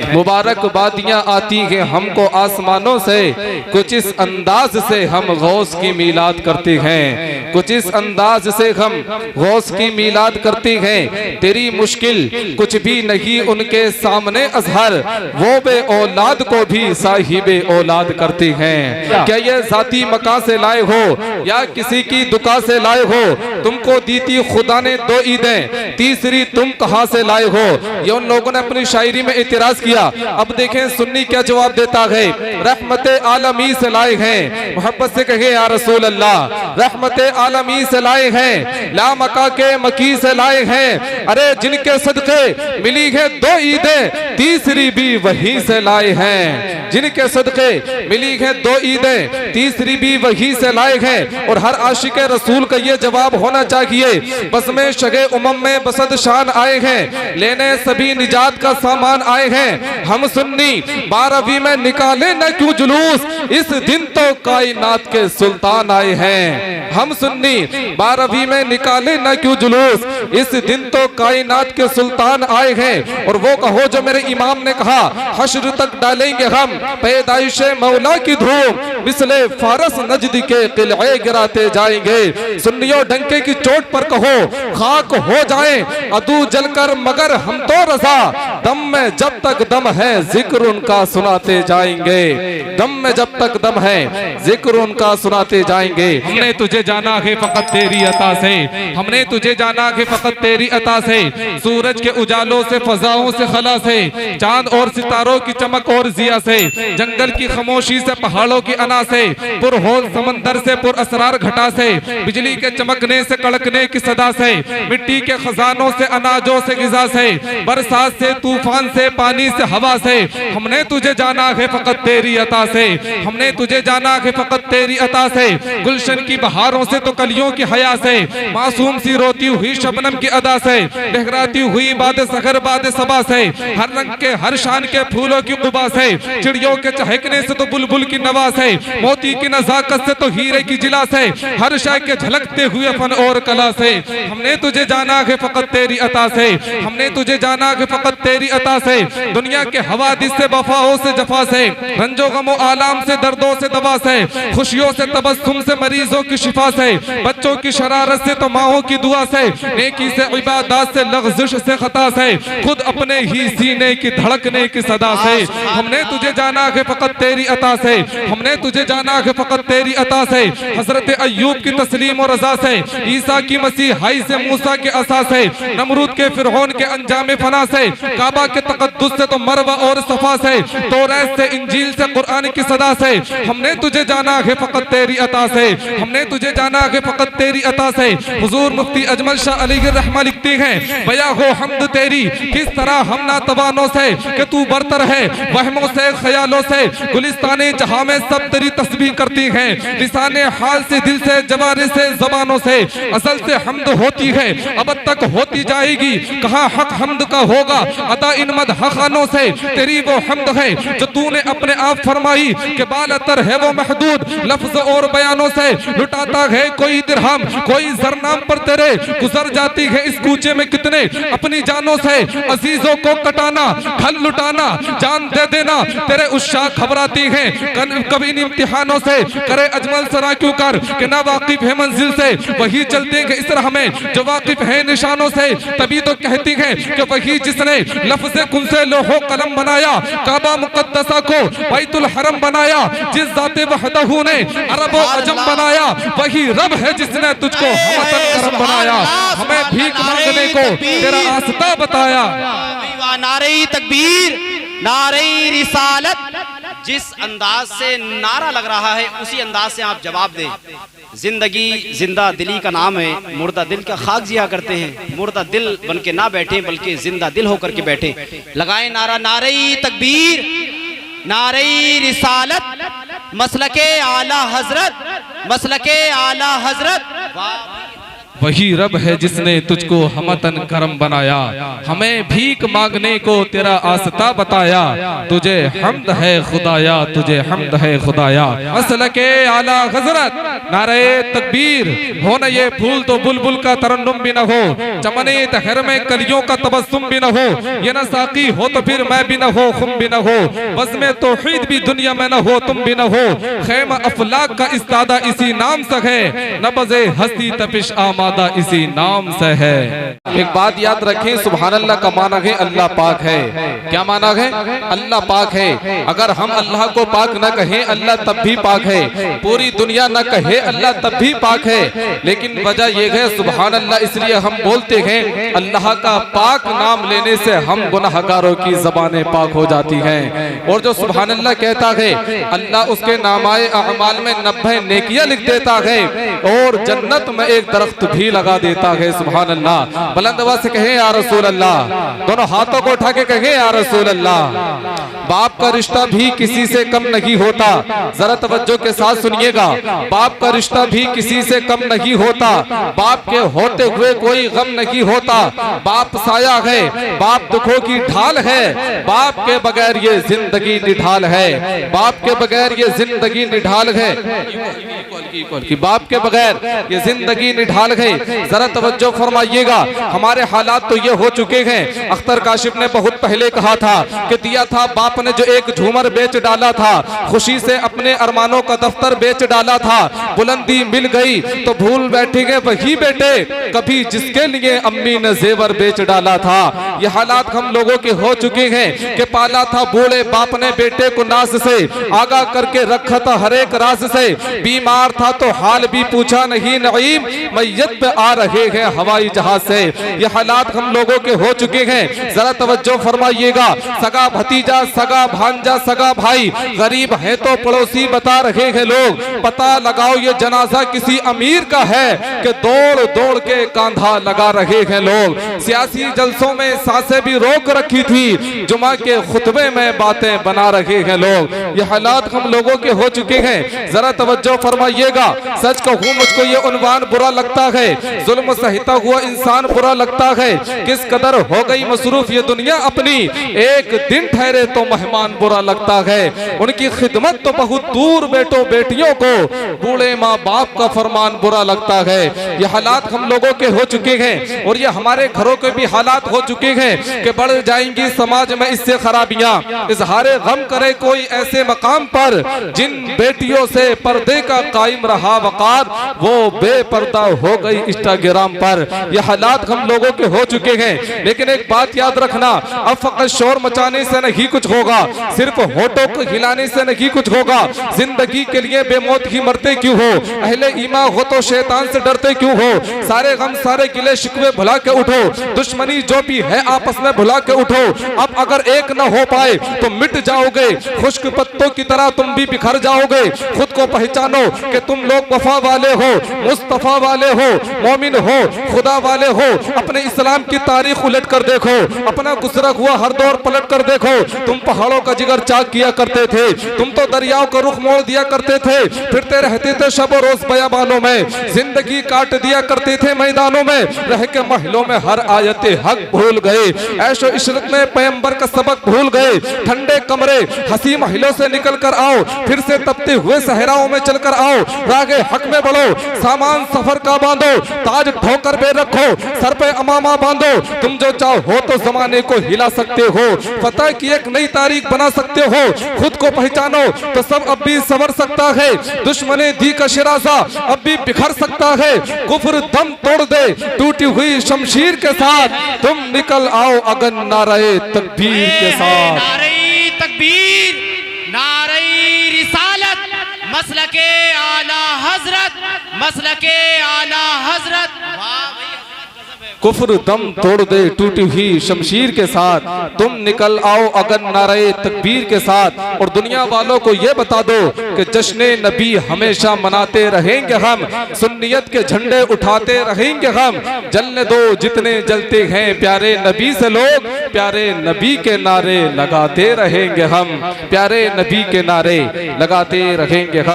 मुबारकबादियाँ आती हैं हमको आसमानों से, कुछ इस अंदाज से हम गौस की मीलाद करते हैं, कुछ इस अंदाज से हम गौस की मीलाद करते हैं। तेरी मुश्किल कुछ भी नहीं उनके सामने अजहर, वो बे औलाद को भी साहिबे औलाद करते हैं। क्या ये जाती मकान से लाए हो या किसी की दुकान से लाए हो? तुमको दी थी खुदा ने 2 ईदें, तीसरी तुम कहां से लाए हो? ये उन लोगों ने अपनी शायरी में इतराज किया। अब देखें सुन्नी क्या जवाब देता है। रहमत आलमी से लाए हैं, मोहब्बत से कहे या रसूल अल्लाह, रहमत आलमी से लाए हैं, ला मका के मकी से लाए हैं। अरे जिनके सदके मिली है 2 ईदें, तीसरी भी वहीं से लाए हैं। जिनके सदके मिली है 2 ईदें, तीसरी भी वहीं से लाए हैं। और हर आशिक रसूल का ये जवाब होना चाहिए, बस में शगे उमम में बसद शान आए हैं, लेने सभी निजात का सामान आए हैं। हम सुन्नी 12वीं में निकाले न क्यों जुलूस, इस दिन तो कायनात के सुल्तान आए हैं। हम सुन्नी 12वीं में निकाले न क्यों जुलूस, इस दिन तो कायनात के सुल्तान आए हैं। और वो कहो जो मेरे इमाम ने कहा, हश्र तक डालेंगे हम पैदाइश मौला की धूम, मिसले फारस नजदी के किले गिराते जाएंगे। सुन्नियों डंके की चोट पर कहो खाक हो जाएं अदू जलकर, मगर हम तो रजा, दम में जब तक दम है जिक्र उनका सुनाते जाएंगे। दम में जब तक दम है जिक्र उनका सुनाते जाएंगे। हमने तुझे जाना है फकत तेरी अता से, हमने तुझे जाना है फकत तेरी अता से। सूरज के उजालों से, फजाओं से, खला से, चांद और सितारों की चमक और जिया से, जंगल की खामोशी से, पहाड़ों की अना से, पुरहोल समंदर से, पुर असरार घटा से, बिजली के चमकने से, कड़कने की सदा से, मिट्टी के खजानों से, अनाजों से, गिजा से, बरसात से, तूफान से, पानी से, हवा से। हमने तुझे जाना है फकत तेरी अता से, हमने तुझे जाना है फकत तेरी अता से। गुलशन की बहारों से तो कलियों की हया से, मासूम सी रोती हुई शबनम की अदा से, लहराती हुई बाद सखर बाद सबा से, हर रंग के हर शान के फूलों की कुबा से, चिड़ियों के चहकने से तो बुलबुल की नवा से, मोती की नजाकत से तो हीरे की जिला से, हर शय के झलकते हुए फन और कला से। हमने तुझे जाना है फकत तेरी अता से, हमने तुझे जाना है फकत तेरी अता से। दुनिया के हवादिस से, वफाओं से, जफा से, रंजो गमो आलाम से, दर्दों से, दवा से, खुशियों से, तबस्सुम से, मरीजों की शिफा से, बच्चों की शरारत से तो माओं की दुआ से, नेकी से, इबादत से, लग़ज़िश से, खता से, खुद अपने ही सीने की धड़कने की सदा से। हमने तुझे जाना है फकत तेरी अता से, हमने तुझे जाना है फकत तेरी अता से। हजरत अय्यूब की तस्लीम और रजा से, ईसा की मसीहाई से, मूसा के असा से, नमरूद के फिरौन के अंजाम फना से, काबा के तकद्दुस से तो मरवा और सफा से, तौरात से, इंजील से, कुरान की सदा से। हमने तुझे जाना है फकत तेरी अता से, हमने तुझे जाना है फकत तेरी अता से। हुजूर मुफ्ती अजमल शाह अलीगढ़ रहमा लिखते हैं, बया हो हमद तेरी किस तरह हम ना तवानों से, कि तू बरतर है वहमों से, ख्यालों से, गुलिस्ताने जहां में सब तेरी तस्बीह करती हैं। लिसाने हाल से, दिल से, जवारे से, जबानों से, असल से हमद होती है, अब तक होती जाएगी, कहाँ हक हमद का होगा अता इन मदखानों से। तेरी वो हमद है जो तूने अपने आप फरमाई कि बालतर है वो महदूद लफ्ज और बयानों से। लुटाता है कोई दिरहम कोई जरनाम पर तेरे, गुजर जाती है इस कूचे में कितने अपनी जानों से। अजीजों को कटाना, खल लुटाना, जान दे देना, तेरे उस्ताद घबराती हैं कभी इन इम्तिहानों से। करे अजमल सरा क्यों कर कि ना वाकिफ है मंजिल से, वही चलते हैं इस राह में जो वाकिफ है निशानों से। तभी तो कहती हैं कि वही जिसने लफ्ज़ कुन से लोहो कलम बनाया, काबा मुकद्दसा को बैतुल हरम बनाया, जिस जाते वहदहू ने अरब व अजम बनाया, वही रब है जिसने तुझको हमतन करम बनाया, हमें भीख मांगने को तेरा आस्था बताया। नारे तकबीर, नारे रिसालत। जिस अंदाज से नारा लग रहा है उसी अंदाज से आप जवाब दें। जिंदगी जिंदा दिली का नाम है, मुर्दा दिल का खाक जिया करते हैं। मुर्दा दिल बन के ना बैठे बल्कि जिंदा दिल होकर के बैठे। लगाए नारा, नारे तकबीर, नारे रिसालत, मसलके आला हजरत, मसलके आला हजरत। वही रब है जिसने तुझको हमतन करम बनाया, हमें भीख मांगने को तेरा आस्था बताया, तुझे हम्द है खुदाया, तुझे हम्द है खुदाया। मसलके आला हजरत, नारे तकबीर। हो न ये फूल तो बुलबुल का तरन्नुम भी न हो, चमने तहर में कलियों का तबस्सुम भी न हो, ये न साकी हो तो फिर मैं भी न हो, खुम भी न हो, बस में तौहीद भी दुनिया में न हो, तुम भी न हो, खैमा अफलाक का इस्तादा इसी नाम से है, नबज़े हस्ती तपिश आमादा इसी नाम से है। एक बात याद रखें, सुभान अल्लाह का माना है अल्लाह पाक है। क्या माना है? अल्लाह पाक है। अगर हम अल्लाह को पाक न कहें, अल्लाह तब भी पाक है। पूरी दुनिया न कहे, अल्लाह तब भी पाक है। लेकिन वजह यह है सुभान अल्लाह इसलिए हम बोलते हैं, अल्लाह का पाक नाम लेने से हम गुनाहगारों की ज़बानें पाक हो जाती हैं। और जो सुभान अल्लाह कहता है, अल्लाह उसके नामाए अमाल में 90 नेकियां लिख देता है और जन्नत में एक दरख्त भी लगा देता है। सुभान अल्लाह। बुलंद आवाज से कहें या रसूल अल्लाह, दोनों हाथों को उठा के कहें या रसूल अल्लाह। बाप का रिश्ता भी किसी से कम नहीं होता, जरा तवज्जो के साथ सुनिएगा। बाप का रिश्ता भी किसी से कम नहीं होता, बाप के होते हुए कोई गम नहीं होता। बाप साया है, बाप दुखों की ढाल है, बाप के बगैर ये जिंदगी निढाल है, बाप के बगैर ये जिंदगी निढाल है, कि बाप के बगैर ये जिंदगी निढाल है। जरा तवज्जो फरमाइएगा। हमारे हालात तो ये हो चुके हैं, अख्तर काशिफ ने बहुत पहले कहा था कि दिया था बाप ने जो एक झूमर बेच डाला था, खुशी से अपने अरमानों का दफ्तर बेच डाला था, बुलंदी मिल गई तो भूल बैठेंगे वही बेटे कभी जिसके लिए अम्मी ने जेवर बेच डाला था। ये हालात हम लोगों के हो चुके हैं कि पाला था बूढ़े बाप ने बेटे को नाज से, आगा करके रखा था हर एक राज से, बीमार था तो हाल भी पूछा नहीं नईम, मैयत पे आ रहे हैं हवाई जहाज से। ये हालात हम लोगों के हो चुके हैं, जरा तवज्जो फरमाइएगा। सगा भतीजा, सगा भांजा, सगा भाई, गरीब है तो पड़ोसी बता रहे हैं लोग, पता लगाओ ये जनाजा किसी अमीर का है कि दौड़ दौड़ के कांधा लगा रहे हैं लोग। सियासी जलसों में सांसें भी रोक रखी थी, जुमा के खुतबे में बातें बना रहे हैं लोग। ये हालात हम लोगों के हो चुके हैं, जरा तवज्जो फरमाइएगा। सच कहूं मुझको ये उन्वान बुरा लगता है, जुल्म सहता हुआ इंसान बुरा लगता है, किस कदर हो गई मसरूफ ये दुनिया अपनी, एक दिन ठहरे तो मेहमान बुरा लगता है। उनकी खिदमत तो बहुत दूर बेटों बेटियों को, बूढ़े माँ बाप का फरमान बुरा लगता है। ये हालात हम लोगों के हो चुके हैं और ये हमारे घरों के भी हालात हो चुके हैं कि बढ़ जाएंगी समाज में इससे खराबियां। इजहारे गम करे कोई ऐसे मकाम पर, जिन बेटियों से पर्दे का कायम रहा वकार, वो बेपर्दा हो गई इंस्टाग्राम पर। ये हालात हम लोगों के हो चुके हैं। लेकिन एक बात याद रखना, अब फकत शोर मचाने से नहीं कुछ होगा, सिर्फ होठों को हिलाने से नहीं कुछ होगा। जिंदगी के लिए बेमौत ही मरते क्यों हो, अहले ईमान हो तो शैतान से डरते क्यों हो। सारे गम सारे गिले शिकवे भुला के उठो, दुश्मनी जो भी है आपस में भुला के उठो। अब अगर एक न हो पाए तो मिट जाओगे, खुश्क पत्तों की तरह तुम भी बिखर जाओगे। खुद को पहचानो कि तुम लोग वफा वाले हो, मुस्तफा वाले हो, मोमिन हो, खुदा वाले हो। अपने इस्लाम की तारीख उलट कर देखो, अपना गुजरा हुआ हर दौर पलट कर देखो। तुम पहाड़ों का जिगर चाक किया करते थे, तुम तो दरियाओं का रुख मोड़ दिया करते थे, फिरते रहते थे शब रोज बयाबानों में, जिंदगी काट दिया करते थे मैदानों में, रह के महलों में हर आयते हक भूल गए, ऐशो इशरत में पैगंबर का सबक भूल गए। ठंडे कमरे हंसी महलों से निकल कर आओ, फिर से तपते हुए सहराओं में चलकर आओ, रागे हक में बढ़ो, सामान सफर का बांधो, ताज ठोकर बे रखो, सर पे अमामा बांधो। तुम जो चाहो तो जमाने को हिला सकते हो, फतह की एक नई तारीख बना सकते हो। खुद को पहचानो तो सब अब भी संवर सकता है, दुश्मने दी का शिराजा अब भी बिखर सकता है। कुफ्र दम तोड़ दे टूटी हुई शमशीर के साथ, तुम निकल आओ अगन नारे तकबीर के साथ। नारे तकबीर, नारे रिसालत, मसलके आला हजरत, मसलके आला हजरत। कुफ्र दम तोड़ दे टूटी हुई शमशीर के साथ, तुम निकल आओ अगर नारे तकबीर के साथ। और दुनिया वालों को ये बता दो कि जश्न नबी हमेशा मनाते रहेंगे हम, सुन्नियत के झंडे उठाते रहेंगे हम। जलने दो जितने जलते हैं प्यारे नबी से लोग, प्यारे नबी के नारे लगाते रहेंगे हम, प्यारे नबी के नारे लगाते रहेंगे हम।